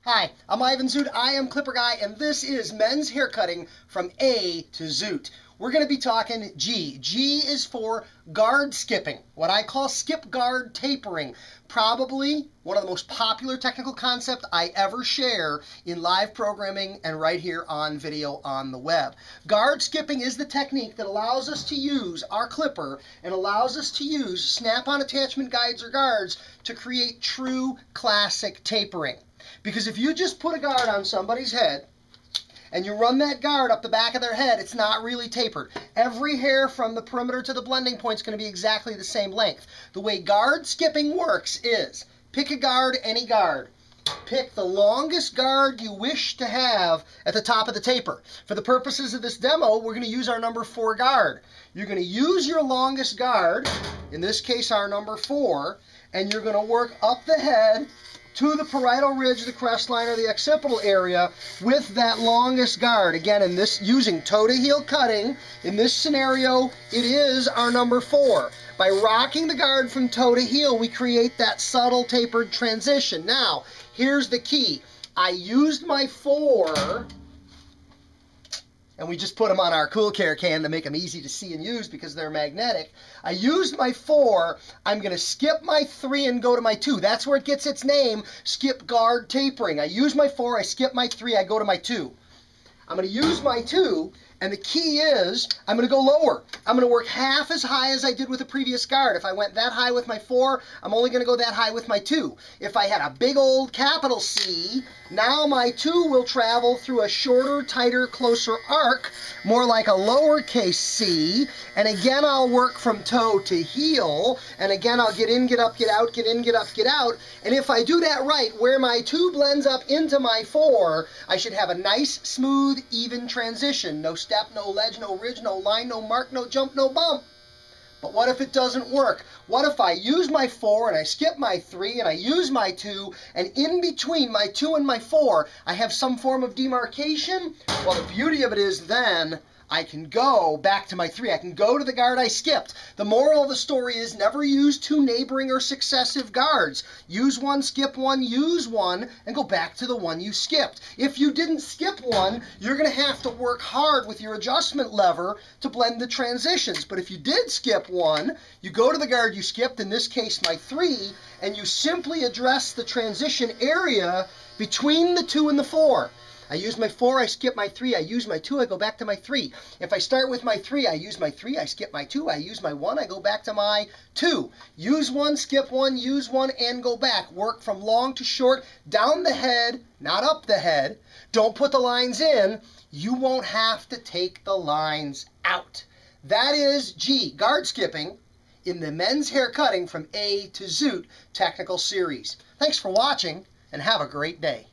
Hi, I'm Ivan Zoot. I am Clipper Guy, and this is men's haircutting from A to Zoot. We're going to be talking G. G is for guard skipping, what I call skip guard tapering. Probably one of the most popular technical concepts I ever share in live programming and right here on video on the web. Guard skipping is the technique that allows us to use our clipper and allows us to use snap-on attachment guides or guards to create true classic tapering. Because if you just put a guard on somebody's head and you run that guard up the back of their head, it's not really tapered. Every hair from the perimeter to the blending point is going to be exactly the same length. The way guard skipping works is pick a guard, any guard. Pick the longest guard you wish to have at the top of the taper. For the purposes of this demo, we're going to use our number 4 guard. You're going to use your longest guard, in this case our number 4, and you're going to work up the head to the parietal ridge, the crest line, or the occipital area with that longest guard. Again, in this, using toe to heel cutting, in this scenario, it is our number 4. By rocking the guard from toe to heel, we create that subtle tapered transition. Now, here's the key. I used my 4, and we just put them on our Cool Care can to make them easy to see and use because they're magnetic. I used my 4. I'm going to skip my 3 and go to my 2. That's where it gets its name, skip guard tapering. I use my 4, I skip my 3, I go to my 2. I'm going to use my 2, and the key is I'm going to go lower. I'm going to work half as high as I did with the previous guard. If I went that high with my 4, I'm only going to go that high with my 2. If I had a big old capital C, now my 2 will travel through a shorter, tighter, closer arc, more like a lowercase c, and again I'll work from toe to heel, and again I'll get in, get up, get out, get in, get up, get out, and if I do that right, where my 2 blends up into my 4, I should have a nice, smooth, even transition. No step, no ledge, no ridge, no line, no mark, no jump, no bump. But what if it doesn't work? What if I use my 4 and I skip my 3 and I use my 2, and in between my 2 and my 4 I have some form of demarcation? Well, the beauty of it is then I can go back to my 3. I can go to the guard I skipped. The moral of the story is never use 2 neighboring or successive guards. Use one, skip one, use one, and go back to the one you skipped. If you didn't skip one, you're going to have to work hard with your adjustment lever to blend the transitions. But if you did skip one, you go to the guard you skipped, in this case my 3, and you simply address the transition area between the 2 and the 4. I use my 4, I skip my 3, I use my 2, I go back to my 3. If I start with my 3, I use my 3, I skip my 2, I use my 1, I go back to my 2. Use one, skip one, use one, and go back. Work from long to short, down the head, not up the head. Don't put the lines in. You won't have to take the lines out. That is G, guard skipping, in the men's hair cutting from A to Zoot technical series. Thanks for watching, and have a great day.